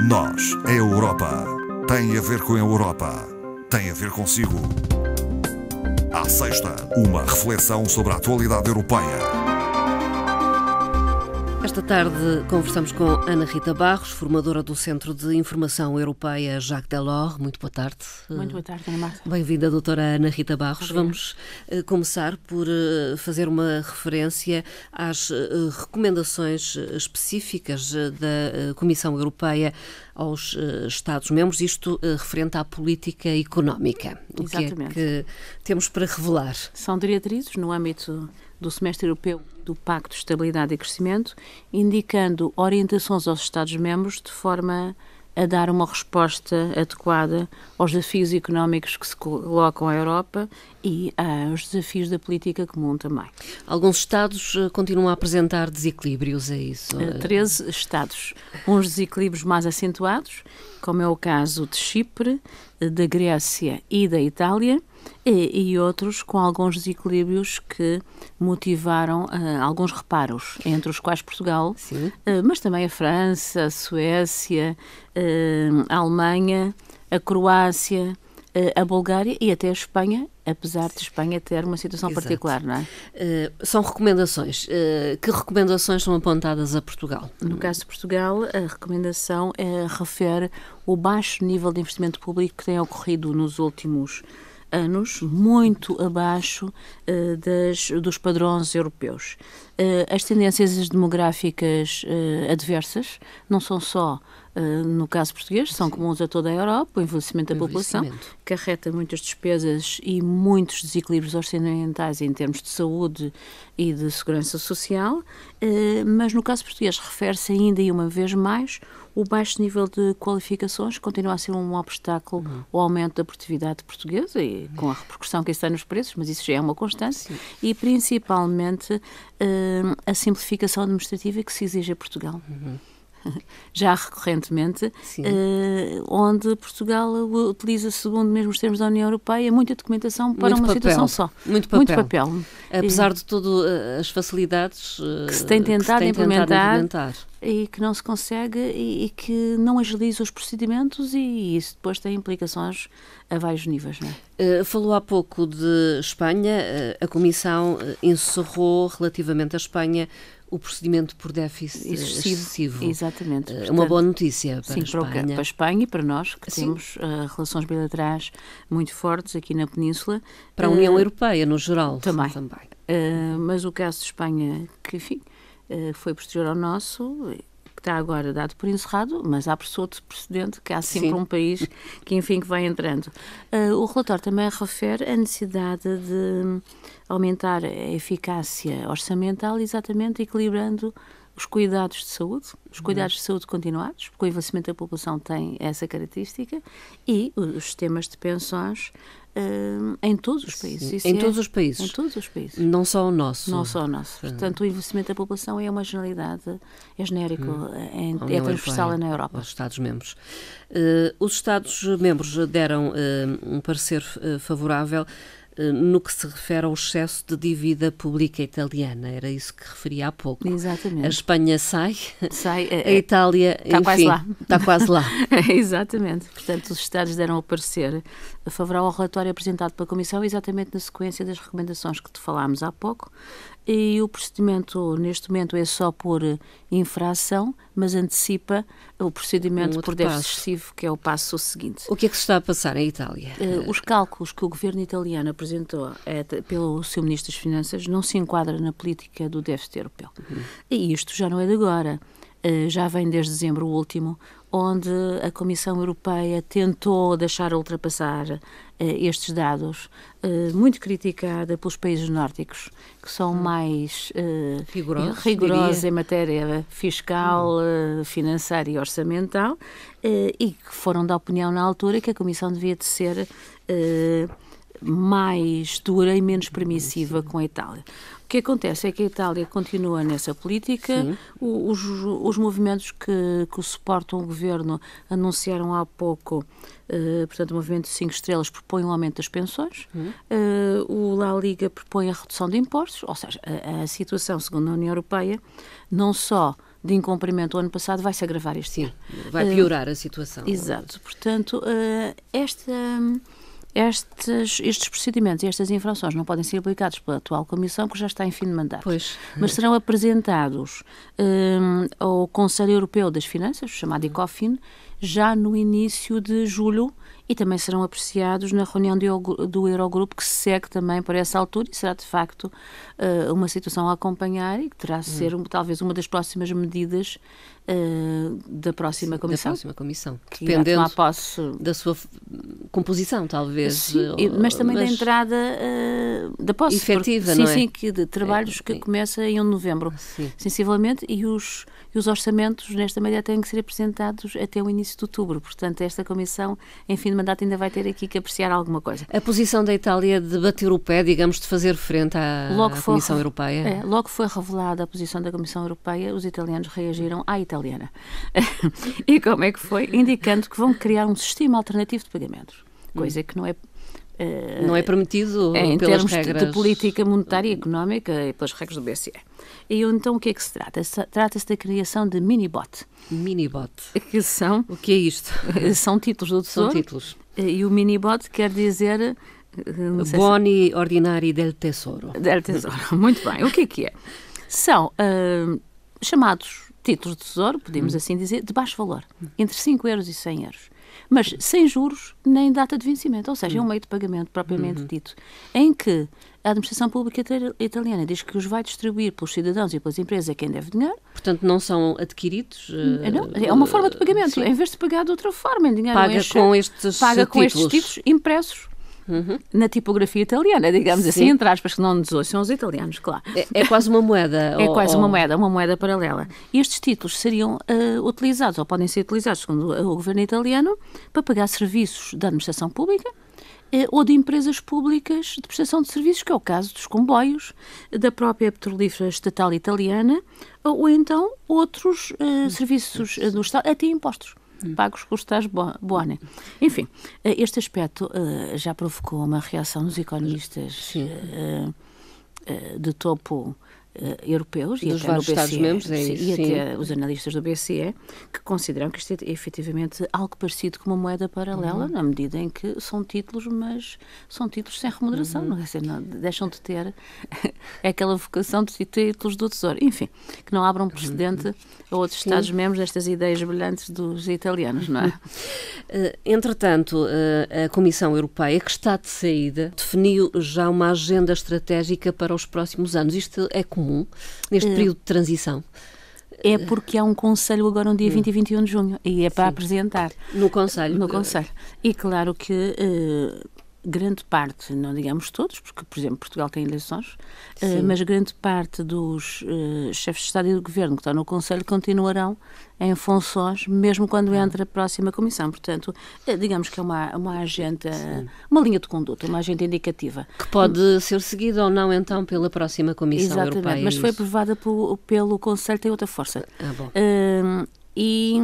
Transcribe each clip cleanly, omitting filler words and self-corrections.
Nós, a Europa, tem a ver com a Europa, tem a ver consigo. À sexta, uma reflexão sobre a atualidade europeia. Esta tarde conversamos com Ana Rita Barros, formadora do Centro de Informação Europeia Jacques Delors. Muito boa tarde. Muito boa tarde, Ana Marta. Bem-vinda, doutora Ana Rita Barros. Obrigada. Vamos começar por fazer uma referência às recomendações específicas da Comissão Europeia aos Estados-membros, isto referente à política económica. O Exatamente. que é que temos para revelar? São diretrizes no âmbito do semestre europeu do Pacto de Estabilidade e Crescimento, indicando orientações aos Estados-membros de forma a dar uma resposta adequada aos desafios económicos que se colocam à Europa e aos desafios da política comum também. Alguns Estados continuam a apresentar desequilíbrios, é isso? 13 Estados, uns desequilíbrios mais acentuados, como é o caso de Chipre, da Grécia e da Itália, e outros com alguns desequilíbrios que motivaram alguns reparos, entre os quais Portugal, mas também a França, a Suécia, a Alemanha, a Croácia, a Bulgária e até a Espanha, apesar de Espanha ter uma situação Exato. particular, não é? São recomendações. Que recomendações são apontadas a Portugal? No caso de Portugal, a recomendação refere o baixo nível de investimento público que tem ocorrido nos últimos anos, muito abaixo dos padrões europeus. As tendências demográficas adversas não são só no caso português, são comuns a toda a Europa, o envelhecimento da população, que acarreta muitas despesas e muitos desequilíbrios orçamentais em termos de saúde e de segurança social, mas no caso português refere-se ainda e uma vez mais o baixo nível de qualificações continua a ser um obstáculo ao aumento da produtividade portuguesa e com a repercussão que isso tem nos preços, mas isso já é uma constante, e principalmente a simplificação administrativa que se exige a Portugal. Já recorrentemente, onde Portugal utiliza, segundo mesmo os termos da União Europeia, muita documentação para uma situação só. Muito papel. Apesar de todas as facilidades que se tem tentado implementar e que não se consegue e que não agiliza os procedimentos, e isso depois tem implicações a vários níveis, não é? Falou há pouco de Espanha. A Comissão encerrou relativamente à Espanha o procedimento por déficit excessivo. Exatamente. É uma boa notícia para a Espanha. Para a Espanha e para nós, que temos relações bilaterais muito fortes aqui na Península. Para a União Europeia, no geral. Também. Mas o caso de Espanha, que enfim, foi posterior ao nosso, que está agora dado por encerrado, mas há outro precedente, que há sempre um país que, enfim, que vai entrando. O relatório também refere a necessidade de aumentar a eficácia orçamental, exatamente equilibrando os cuidados de saúde, os cuidados de saúde continuados, porque o envelhecimento da população tem essa característica, e os sistemas de pensões em todos os países. Em todos os países? Em todos os países. Não só o nosso? Não só o nosso. Portanto, o envelhecimento da população é uma generalidade, é genérico, é transversal na Europa. Os Estados-membros. Os Estados-membros deram um parecer favorável no que se refere ao excesso de dívida pública italiana. Era isso que referia há pouco. Exatamente. A Espanha sai a Itália, está quase lá. Exatamente. Portanto, os Estados deram o parecer favorável ao relatório apresentado pela Comissão, exatamente na sequência das recomendações que te falámos há pouco. E o procedimento, neste momento, é só por infração, mas antecipa o procedimento por déficit excessivo, que é o passo seguinte. O que é que se está a passar em Itália? Os cálculos que o governo italiano apresentou pelo seu Ministro das Finanças não se enquadram na política do déficit europeu. E isto já não é de agora. Já vem desde dezembro último, onde a Comissão Europeia tentou deixar ultrapassar estes dados, muito criticada pelos países nórdicos, que são mais rigorosos em matéria fiscal, financeira e orçamental, e que foram da opinião na altura que a Comissão devia de ser mais dura e menos permissiva com a Itália. O que acontece é que a Itália continua nessa política. Os movimentos que suportam o governo anunciaram há pouco, portanto, o movimento 5 estrelas propõe um aumento das pensões, o La Liga propõe a redução de impostos, ou seja, a situação, segundo a União Europeia, não só de incumprimento o ano passado vai se agravar este ano. Vai piorar a situação. Exato. Portanto, estes procedimentos e estas infrações não podem ser aplicados pela atual Comissão, porque já está em fim de mandato. Pois. Mas serão apresentados ao Conselho Europeu das Finanças, chamado ECOFIN, já no início de julho, e também serão apreciados na reunião do Eurogrupo, que se segue também para essa altura, e será de facto uma situação a acompanhar e que terá de ser talvez uma das próximas medidas da próxima Comissão. Da próxima Comissão. Dependendo da sua composição, talvez. Sim, mas também da entrada da posse. Efetiva, não é? Sim, de trabalhos que começa em 1 de novembro, sensivelmente, e os orçamentos, nesta medida, têm que ser apresentados até o início de outubro. Portanto, esta Comissão, em fim de mandato, ainda vai ter aqui que apreciar alguma coisa. A posição da Itália de bater o pé, digamos, de fazer frente à Comissão Europeia? Logo foi revelada a posição da Comissão Europeia, os italianos reagiram à italiana. E como é que foi? Indicando que vão criar um sistema alternativo de pagamentos. Coisa que não é... não é permitido em pelas termos regras de política monetária e económica e pelas regras do BCE. E então o que é que se trata? Trata-se da criação de mini-bot. Mini-bot. Que são... O que é isto? São títulos do Tesouro. São títulos. E o mini-bot quer dizer... Boni ordinari del Tesoro. Del Tesoro. Muito bem. O que é? São chamados títulos de tesouro, podemos assim dizer, de baixo valor, entre 5 euros e 100 euros. Mas sem juros nem data de vencimento, ou seja, é um meio de pagamento propriamente dito, em que a administração pública italiana diz que os vai distribuir pelos cidadãos e pelas empresas a quem deve dinheiro. Portanto, não são adquiridos? Não, é uma forma de pagamento. Em vez de pagar de outra forma, em dinheiro, paga com estes títulos impressos. Na tipografia italiana, digamos assim, entre aspas, que não nos ouçam os italianos, claro. É quase uma moeda. É quase uma moeda paralela. E estes títulos seriam utilizados, ou podem ser utilizados, segundo o governo italiano, para pagar serviços da administração pública ou de empresas públicas de prestação de serviços, que é o caso dos comboios, da própria petrolífera estatal italiana, ou então outros serviços do Estado, até impostos pagos por tais boni. Enfim, este aspecto já provocou uma reação dos economistas de topo europeus e dos até vários no BCE, Estados-membros e até os analistas do BCE, que consideram que isto é efetivamente algo parecido com uma moeda paralela, na medida em que são títulos, mas são títulos sem remuneração, não deixam de ter aquela vocação de títulos do Tesouro. Enfim, que não abram precedente a outros Estados-membros destas ideias brilhantes dos italianos, não é? Entretanto, a Comissão Europeia, que está de saída, definiu já uma agenda estratégica para os próximos anos. Isto é comum neste período de transição? É porque há um Conselho agora no dia 20 e 21 de junho e é para apresentar. No Conselho? No Conselho. E claro que grande parte, não digamos todos, porque, por exemplo, Portugal tem eleições, mas grande parte dos chefes de Estado e de Governo que estão no Conselho continuarão em funções, mesmo quando entra a próxima Comissão. Portanto, digamos que é uma agenda, uma linha de conduta, uma agenda indicativa. Que pode ser seguida ou não, então, pela próxima Comissão Europeia. Exatamente, mas foi aprovada pelo Conselho, tem outra força. Bom. E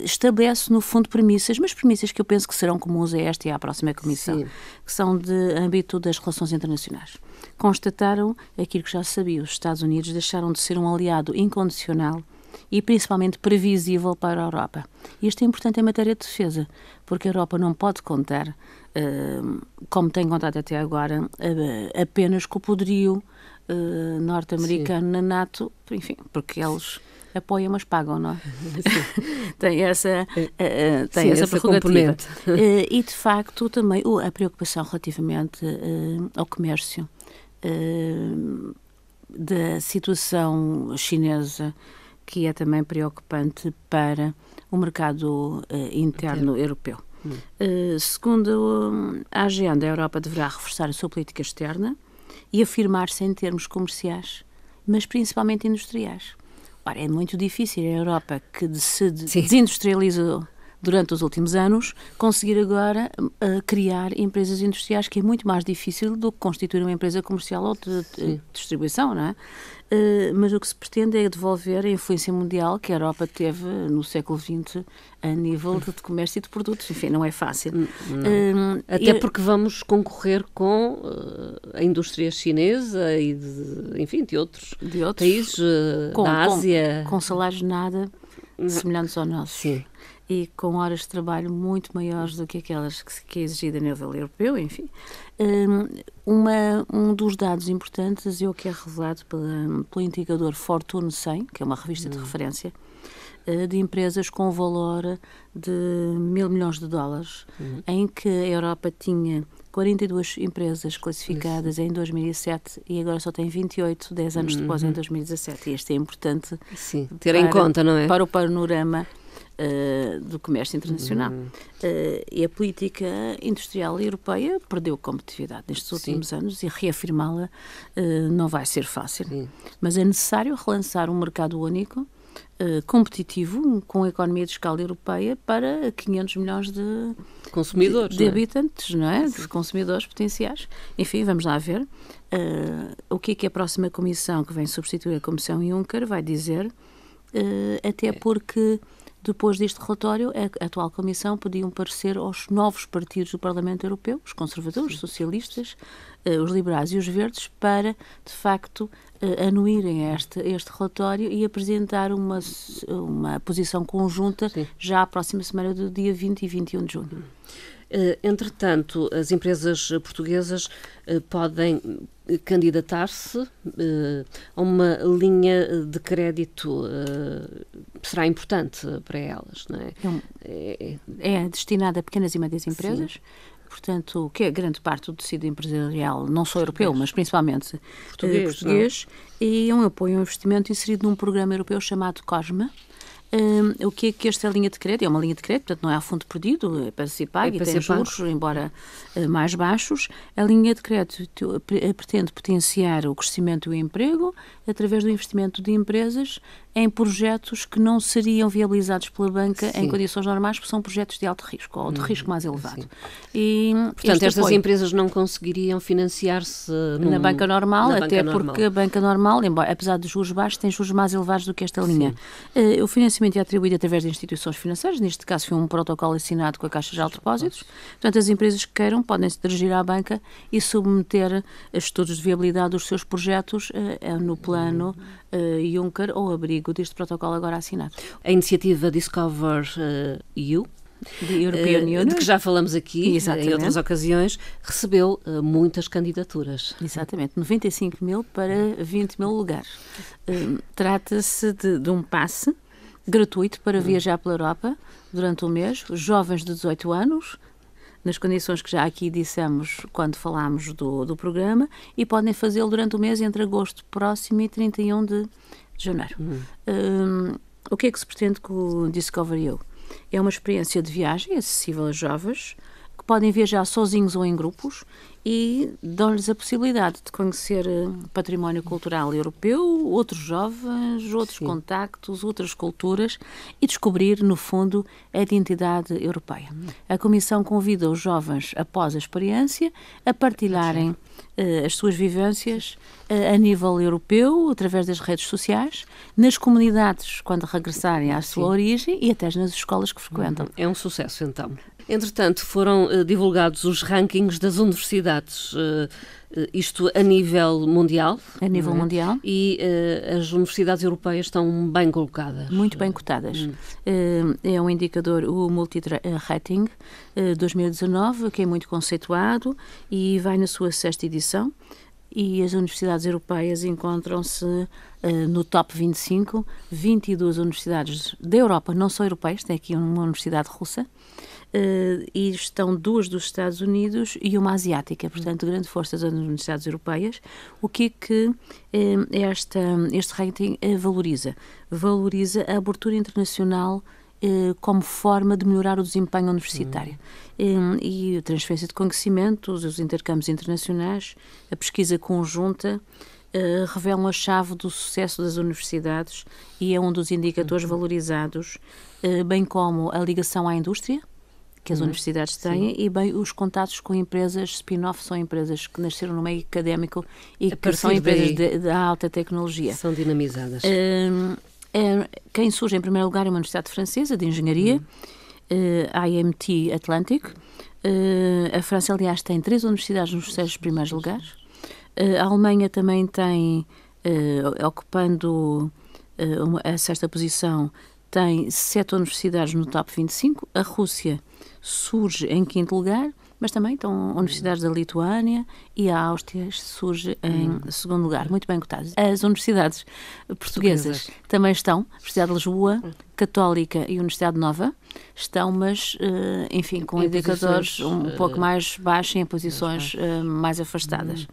estabelece, no fundo, premissas, mas premissas que eu penso que serão comuns a esta e à próxima Comissão, que são de âmbito das relações internacionais. Constataram aquilo que já se sabia: os Estados Unidos deixaram de ser um aliado incondicional e principalmente previsível para a Europa. Isto é importante em matéria de defesa, porque a Europa não pode contar, como tem contado até agora, apenas com o poderio norte-americano na NATO, enfim, porque eles apoiam, mas pagam, não é? Tem essa prerrogativa. E, de facto, também a preocupação relativamente ao comércio, da situação chinesa, que é também preocupante para o mercado interno europeu. Segundo a agenda, a Europa deverá reforçar a sua política externa e afirmar-se em termos comerciais, mas principalmente industriais. Ora, é muito difícil a Europa, que se desindustrializou durante os últimos anos, conseguir agora criar empresas industriais, que é muito mais difícil do que constituir uma empresa comercial ou de distribuição, não é? Mas o que se pretende é devolver a influência mundial que a Europa teve no século XX a nível de comércio e de produtos. Enfim, não é fácil. Até porque vamos concorrer com a indústria chinesa e de outros países da Ásia. Com salários nada semelhantes ao nosso. Sim. E com horas de trabalho muito maiores do que aquelas que é exigida a nível europeu, enfim. Um dos dados importantes é o que é revelado pelo indicador Fortune 100, que é uma revista de referência, de empresas com valor de $1.000 milhões, em que a Europa tinha 42 empresas classificadas em 2007 e agora só tem 28, 10 anos depois, em 2017. E isto é importante ter em conta, não é? Para o panorama do comércio internacional. E a política industrial europeia perdeu competitividade nestes últimos anos e reafirmá-la não vai ser fácil. Mas é necessário relançar um mercado único competitivo, com a economia de escala europeia, para 500 milhões de consumidores, de habitantes, não é? De consumidores potenciais. Enfim, vamos lá ver o que é que a próxima comissão, que vem substituir a Comissão Juncker, vai dizer, até porque depois deste relatório, a atual Comissão pediu parecer aos novos partidos do Parlamento Europeu, os conservadores, os socialistas, os liberais e os verdes, para, de facto, anuírem este relatório e apresentar uma posição conjunta já à próxima semana do dia 20 e 21 de junho. Entretanto, as empresas portuguesas podem candidatar-se a uma linha de crédito, será importante para elas, não é? É destinada a pequenas e médias empresas. Sim. Portanto, que é grande parte do tecido empresarial, não só europeu, mas principalmente português, e é um apoio a um investimento inserido num programa europeu chamado COSME. O que é que esta linha de crédito? É uma linha de crédito, portanto não é a fundo perdido, é para se pagar e tem juros, embora mais baixos. A linha de crédito pretende potenciar o crescimento e o emprego através do investimento de empresas em projetos que não seriam viabilizados pela banca em condições normais, porque são projetos de alto risco, ou de risco mais elevado. E, portanto, estas empresas não conseguiriam financiar-se na banca normal, porque a banca normal, apesar de juros baixos, tem juros mais elevados do que esta linha. O financiamento é atribuído através de instituições financeiras, neste caso foi um protocolo assinado com a Caixa Geral de Depósitos. Portanto, as empresas que queiram podem se dirigir à banca e submeter estudos de viabilidade dos seus projetos no plano Juncker ou abrigo deste protocolo agora assinado. A iniciativa Discover EU, de que já falamos aqui em outras ocasiões, recebeu muitas candidaturas. Exatamente, 95.000 para 20.000 lugares. Trata-se de um passe gratuito para viajar pela Europa durante um mês, jovens de 18 anos, nas condições que já aqui dissemos quando falámos do programa, e podem fazê-lo durante o mês entre agosto próximo e 31 de janeiro. O que é que se pretende com o Discover EU? É uma experiência de viagem acessível a jovens que podem viajar sozinhos ou em grupos e dão-lhes a possibilidade de conhecer património cultural europeu, outros jovens, outros contactos, outras culturas e descobrir, no fundo, a identidade europeia. A Comissão convida os jovens, após a experiência, a partilharem as suas vivências a nível europeu, através das redes sociais, nas comunidades, quando regressarem à sua origem, e até nas escolas que frequentam. É um sucesso, então. Entretanto, foram divulgados os rankings das universidades, isto a nível mundial. A nível mundial. E as universidades europeias estão bem colocadas. Muito bem cotadas. É um indicador, o Multi-Rating 2019, que é muito conceituado e vai na sua 6ª edição. E as universidades europeias encontram-se no top 25, 22 universidades da Europa, não só europeias, tem aqui uma universidade russa, e estão 2 dos Estados Unidos e uma asiática, portanto, grande força das universidades europeias. O que é que este rating valoriza? Valoriza a abertura internacional como forma de melhorar o desempenho universitário. E a transferência de conhecimentos, os intercâmbios internacionais, a pesquisa conjunta revelam a chave do sucesso das universidades e é um dos indicadores valorizados, bem como a ligação à indústria que as universidades têm e bem os contatos com empresas spin-off, são empresas que nasceram no meio académico e que são empresas de alta tecnologia. São dinamizadas. Quem surge em primeiro lugar é uma universidade francesa de engenharia, IMT Atlantic. A França, aliás, tem 3 universidades nos 6 primeiros lugares. A Alemanha também tem, ocupando a 6ª posição, tem 7 universidades no top 25. A Rússia surge em 5º lugar, mas também estão universidades da Lituânia e a Áustria surge em 2º lugar, muito bem cotadas. As universidades portuguesas também estão, Universidade de Lisboa, Católica e Universidade Nova, estão, mas, enfim, com indicadores um pouco mais baixos e em posições mais afastadas.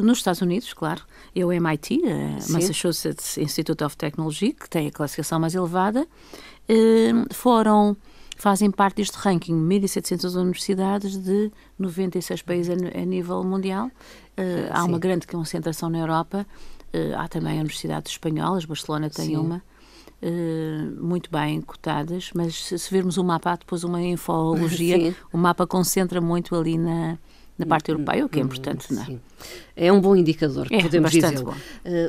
Nos Estados Unidos, claro, é o MIT, Massachusetts Institute of Technology, que tem a classificação mais elevada. Fazem parte deste ranking 1.700 universidades de 96 países a nível mundial. Há uma grande concentração na Europa. Há também universidades espanholas, Barcelona tem uma, muito bem cotadas, mas se virmos o mapa, há depois uma infologia, o mapa concentra muito ali na parte europeia, o que é importante, não é? Sim. É um bom indicador, podemos dizer.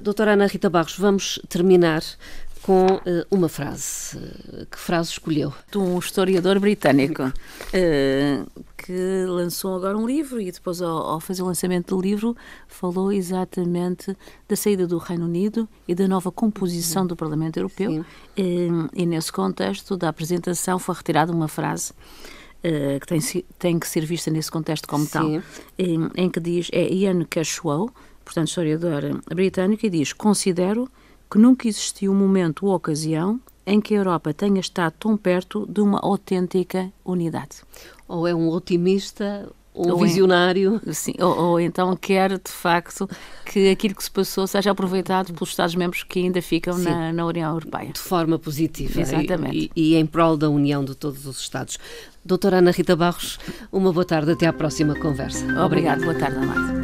Doutora Ana Rita Barros, vamos terminar com uma frase. Que frase escolheu? De um historiador britânico que lançou agora um livro e depois, ao fazer o lançamento do livro, falou exatamente da saída do Reino Unido e da nova composição do Parlamento Europeu. E nesse contexto da apresentação foi retirada uma frase que tem que ser vista nesse contexto como tal, em que diz, é Ian Cashwell, portanto historiador britânico, e diz: considero que nunca existiu um momento ou ocasião em que a Europa tenha estado tão perto de uma autêntica unidade. Ou é um otimista, ou um visionário. Sim, ou então quer, de facto, que aquilo que se passou seja aproveitado pelos Estados-membros que ainda ficam na União Europeia. De forma positiva. Exatamente. E em prol da união de todos os Estados. Doutora Ana Rita Barros, uma boa tarde, até à próxima conversa. Obrigada, boa tarde, Amado.